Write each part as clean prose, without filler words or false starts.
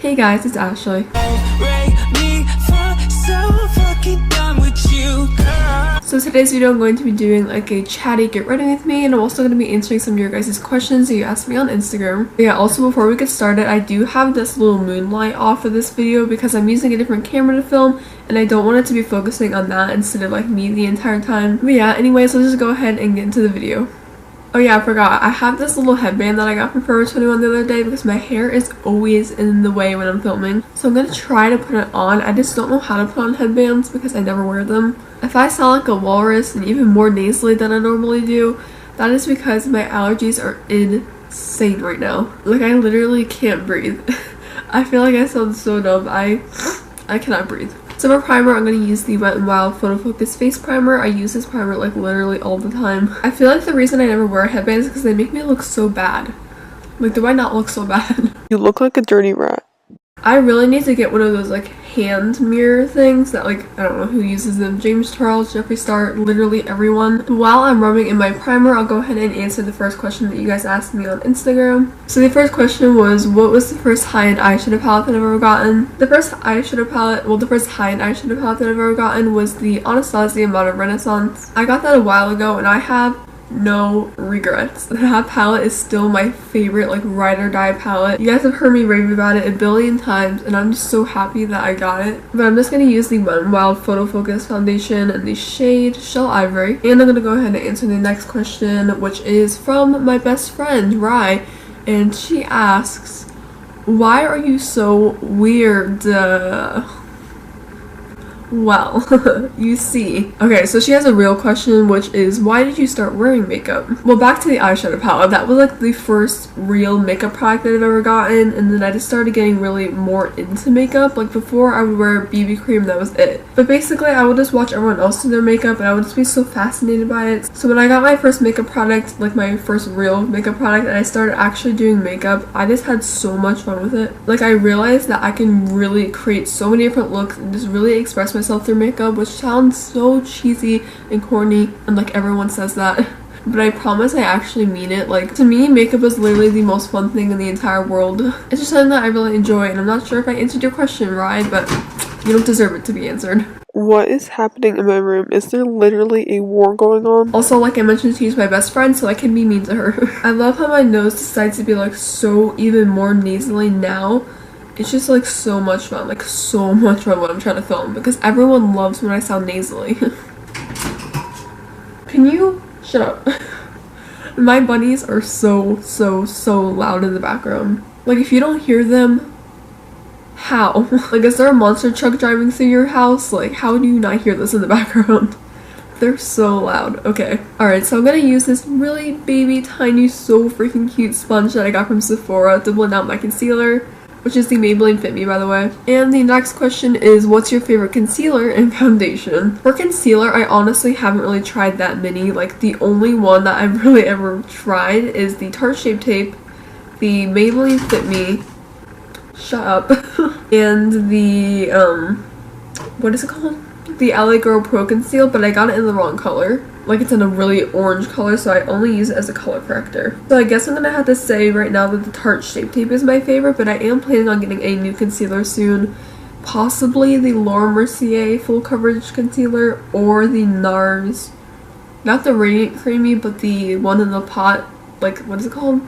Hey guys, it's Ashley. So today's video I'm going to be doing like a chatty get ready with me, and I'm also going to be answering some of your guys' questions that you asked me on Instagram. But yeah, also before we get started, I do have this little moonlight off for this video because I'm using a different camera to film and I don't want it to be focusing on that instead of like me the entire time. But yeah, anyways, let's just go ahead and get into the video. Oh yeah, I forgot. I have this little headband that I got from Forever 21 the other day because my hair is always in the way when I'm filming. So I'm going to try to put it on. I just don't know how to put on headbands because I never wear them. If I sound like a walrus and even more nasally than I normally do, that is because my allergies are insane right now. Like, I literally can't breathe. I feel like I sound so dumb. I cannot breathe. So for primer, I'm going to use the Wet n Wild Photo Focus Face Primer. I use this primer like literally all the time. I feel like the reason I never wear headbands is because they make me look so bad. Like, do I not look so bad? You look like a dirty rat. I really need to get one of those like hand mirror things that like, I don't know who uses them. James Charles, Jeffree Star, literally everyone. While I'm rubbing in my primer, I'll go ahead and answer the first question that you guys asked me on Instagram. So the first question was, what was the first high-end eyeshadow palette that I've ever gotten? The first high-end eyeshadow palette that I've ever gotten was the Anastasia Modern Renaissance. I got that a while ago and I have no regrets. That palette is still my favorite like ride or die palette. You guys have heard me rave about it a billion times and I'm just so happy that I got it. But I'm just going to use the Wet n Wild Photo Focus Foundation in the shade Shell Ivory. And I'm going to go ahead and answer the next question, which is from my best friend Rye, and she asks, why are you so weird? Well, you see. Okay, so she has a real question, which is, why did you start wearing makeup? Well, back to the eyeshadow palette. That was like the first real makeup product that I've ever gotten, and then I just started getting really more into makeup. Like before, I would wear BB cream, that was it. But basically, I would just watch everyone else do their makeup, and I would just be so fascinated by it. So when I got my first makeup product, like my first real makeup product, and I started actually doing makeup, I just had so much fun with it. Like, I realized that I can really create so many different looks and just really express myself through makeup, which sounds so cheesy and corny and like everyone says that, but I promise I actually mean it. Like, to me, makeup is literally the most fun thing in the entire world. It's just something that I really enjoy, and I'm not sure if I answered your question right, but you don't deserve it to be answered. What is happening in my room? Is there literally a war going on? Also, like I mentioned, she's my best friend, so I can be mean to her. I love how my nose decides to be like so even more nasally now. It's just like so much fun, like so much fun when I'm trying to film because everyone loves when I sound nasally. Can you shut up? My bunnies are so loud in the background. Like, if you don't hear them, how? Like, is there a monster truck driving through your house? Like, how do you not hear this in the background? They're so loud. Okay. Alright, so I'm gonna use this really baby, tiny, so freaking cute sponge that I got from Sephora to blend out my concealer, which is the Maybelline Fit Me, by the way. And the next question is, what's your favorite concealer and foundation? For concealer, I honestly haven't really tried that many. Like, the only one that I've really ever tried is the Tarte Shape Tape, the Maybelline Fit Me, shut up, and the, what is it called? The LA Girl Pro Conceal, but I got it in the wrong color. Like, it's in a really orange color, so I only use it as a color corrector. So I guess I'm gonna have to say right now that the Tarte Shape Tape is my favorite, but I am planning on getting a new concealer soon. Possibly the Laura Mercier Full Coverage Concealer or the NARS. Not the Radiant Creamy, but the one in the pot. Like, what is it called?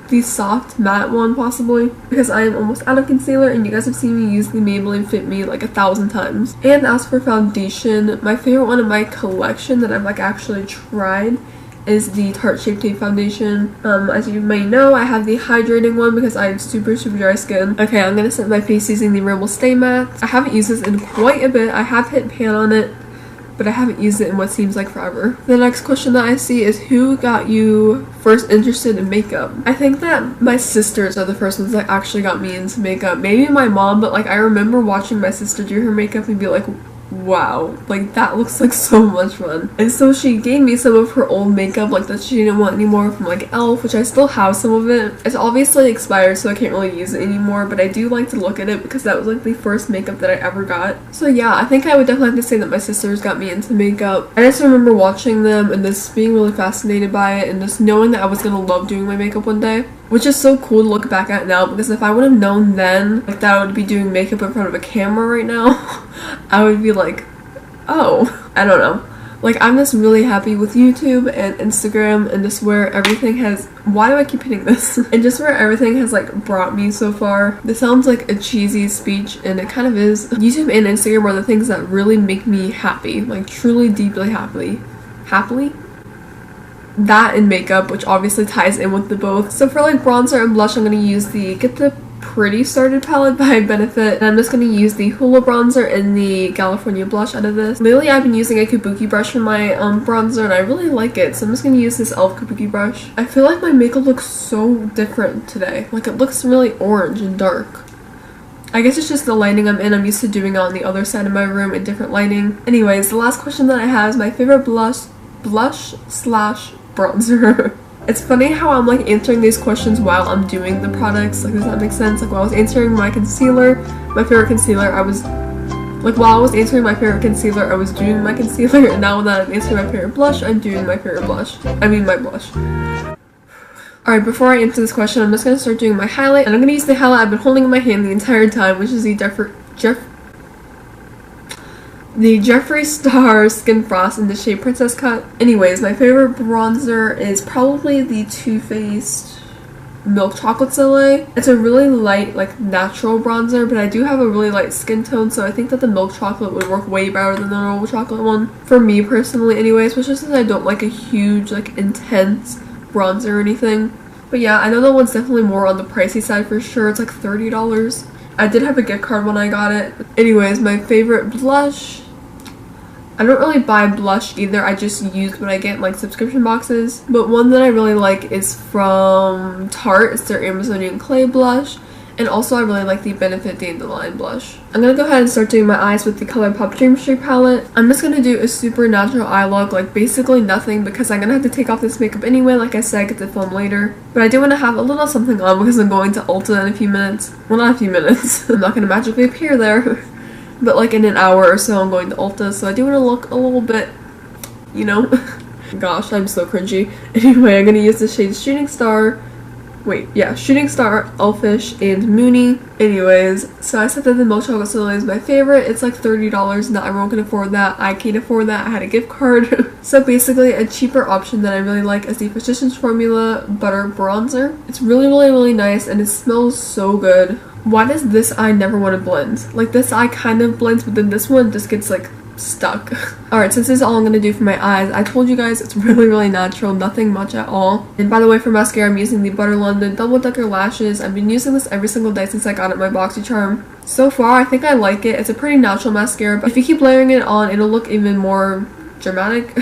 The soft matte one, possibly, because I am almost out of concealer and you guys have seen me use the Maybelline Fit Me like 1,000 times. And as for foundation, my favorite one in my collection that I've like actually tried is the Tarte Shape Tape foundation. As you may know, I have the hydrating one because I have super dry skin. Okay, I'm gonna set my face using the Rimmel Stay Matte. I haven't used this in quite a bit. I have hit pan on it, but I haven't used it in what seems like forever. The next question that I see is, who got you first interested in makeup? I think that my sisters are the first ones that actually got me into makeup. Maybe my mom, but like I remember watching my sister do her makeup and be like, wow, like that looks like so much fun. And so she gave me some of her old makeup, like that she didn't want anymore, from like e.l.f., which I still have some of it. It's obviously expired, so I can't really use it anymore, but I do like to look at it because that was like the first makeup that I ever got. So yeah, I think I would definitely have to say that my sisters got me into makeup. I just remember watching them and just being really fascinated by it and just knowing that I was gonna love doing my makeup one day. which is so cool to look back at now, because if I would have known then like that I would be doing makeup in front of a camera right now, I would be like, oh, I don't know. Like, I'm just really happy with YouTube and Instagram and just where everything has— why do I keep hitting this? And just where everything has like brought me so far. This sounds like a cheesy speech, and it kind of is. YouTube and Instagram are the things that really make me happy, like truly deeply happily. That and makeup, which obviously ties in with the both. So for like bronzer and blush, I'm going to use the Get the Pretty Started palette by Benefit, and I'm just going to use the Huda bronzer and the California blush out of this. Lately I've been using a kabuki brush for my bronzer, and I really like it, so I'm just going to use this e.l.f. kabuki brush. I feel like my makeup looks so different today. Like, it looks really orange and dark. I guess it's just the lighting I'm in. I'm used to doing it on the other side of my room in different lighting. Anyways, the last question that I have is my favorite blush slash bronzer. It's funny how I'm like answering these questions while I'm doing the products. Like, does that make sense? Like, while I was answering my concealer, my favorite concealer, I was like, while I was answering my favorite concealer, I was doing my concealer, and now that I'm answering my favorite blush, I'm doing my favorite blush. I mean my blush. Alright, before I answer this question, I'm just gonna start doing my highlight, and I'm gonna use the highlight I've been holding in my hand the entire time, which is the Jeffree Star Skin Frost in the shade Princess Cut. Anyways, my favorite bronzer is probably the Too Faced Milk Chocolate Soleil. It's a really light, like, natural bronzer, but I do have a really light skin tone, so I think that the milk chocolate would work way better than the normal chocolate one. For me personally anyways, especially since I don't like a huge, like, intense bronzer or anything. But yeah, I know that one's definitely more on the pricey side for sure. It's like $30. I did have a gift card when I got it. Anyways, my favorite blush— I don't really buy blush either, I just use what I get in like subscription boxes. But one that I really like is from Tarte. It's their Amazonian Clay blush. And also I really like the Benefit Dandelion blush. I'm gonna go ahead and start doing my eyes with the Colourpop Dream Streak palette. I'm just gonna do a super natural eye look, like basically nothing, because I'm gonna have to take off this makeup anyway. Like I said, I get to film later. But I do want to have a little something on because I'm going to Ulta in a few minutes. Well, not a few minutes. I'm not gonna magically appear there. But like in an hour or so I'm going to Ulta, so I do want to look a little bit, you know. Gosh, I'm so cringy. Anyway, I'm going to use the shades Shooting Star, Elfish, and Moony. Anyways, so I said that the Milk Chocolate Soleil is my favorite. It's like $30, not everyone can afford that. I can't afford that, I had a gift card. So basically a cheaper option that I really like is the Physicians Formula Butter Bronzer. It's really nice, and it smells so good. Why does this eye never want to blend? Like, this eye kind of blends, but then this one just gets like stuck. Alright, so this is all I'm gonna do for my eyes. I told you guys it's really natural, nothing much at all. And by the way, for mascara, I'm using the ButterLondon Double Decker Lashes. I've been using this every single day since I got it my BoxyCharm. So far, I think I like it. It's a pretty natural mascara, but if you keep layering it on, it'll look even more dramatic.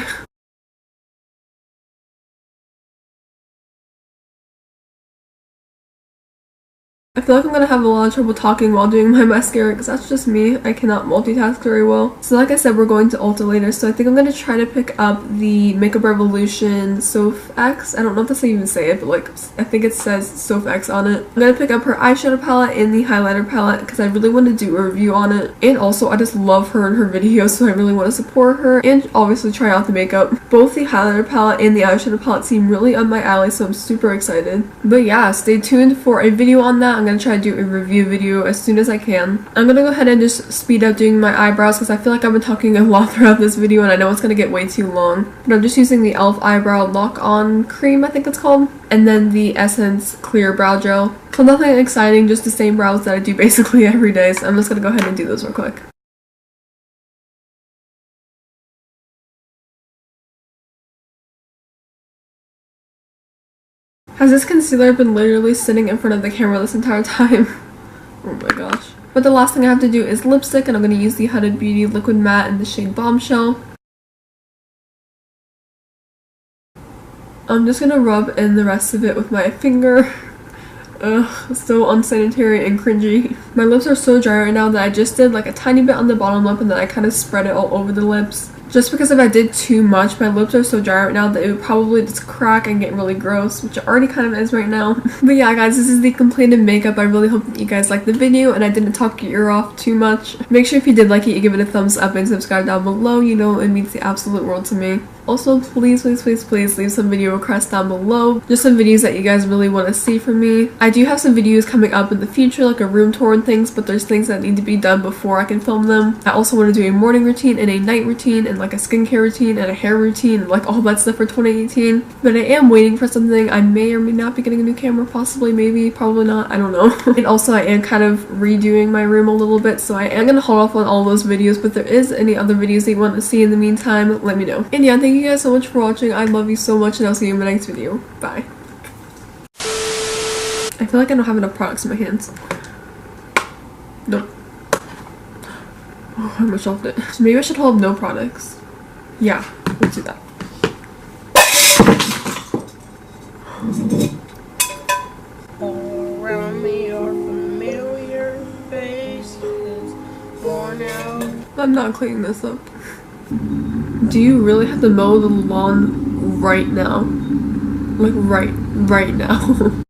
I feel like I'm gonna have a lot of trouble talking while doing my mascara because that's just me. I cannot multitask very well. So like I said, we're going to Ulta later, so I think I'm gonna try to pick up the Makeup Revolution Soph X. I don't know if that's how you even say it, but like I think it says Soph X on it. I'm gonna pick up her eyeshadow palette and the highlighter palette because I really want to do a review on it. And also I just love her and her videos, so I really want to support her and obviously try out the makeup. Both the highlighter palette and the eyeshadow palette seem really up my alley, so I'm super excited. But yeah, stay tuned for a video on that. I'm gonna try to do a review video as soon as I can. I'm gonna go ahead and just speed up doing my eyebrows because I feel like I've been talking a lot throughout this video and I know it's gonna get way too long. But I'm just using the e.l.f. Eyebrow Lock On Cream, I think it's called, and then the Essence Clear Brow Gel. So nothing exciting, just the same brows that I do basically every day, so I'm just gonna go ahead and do those real quick. Has this concealer been literally sitting in front of the camera this entire time? Oh my gosh. But the last thing I have to do is lipstick, and I'm going to use the Huda Beauty Liquid Matte in the shade Bombshell. I'm just going to rub in the rest of it with my finger. Ugh, so unsanitary and cringy. My lips are so dry right now that I just did like a tiny bit on the bottom lip and then I kind of spread it all over the lips. Just because if I did too much, my lips are so dry right now that it would probably just crack and get really gross, which it already kind of is right now. But yeah guys, this is the completed makeup. I really hope that you guys liked the video and I didn't talk your ear off too much. Make sure if you did like it, you give it a thumbs up and subscribe down below. You know, it means the absolute world to me. Also, please leave some video requests down below. Just some videos that you guys really want to see from me. I do have some videos coming up in the future, like a room tour and things, but there's things that need to be done before I can film them. I also want to do a morning routine and a night routine and like a skincare routine and a hair routine and like all that stuff for 2018. But I am waiting for something. I may or may not be getting a new camera, possibly, maybe, probably not, I don't know. And also I am kind of redoing my room a little bit, so I am going to hold off on all those videos, but if there is any other videos that you want to see in the meantime, let me know. And yeah, thank you guys so much for watching. I love you so much, and I'll see you in my next video. Bye. I feel like I don't have enough products in my hands. Nope. Oh, I almost shelved it. So maybe I should hold no products. Yeah, let's do that. Around me are familiar faces, worn out. I'm not cleaning this up. Do you really have to mow the lawn right now? Like right now?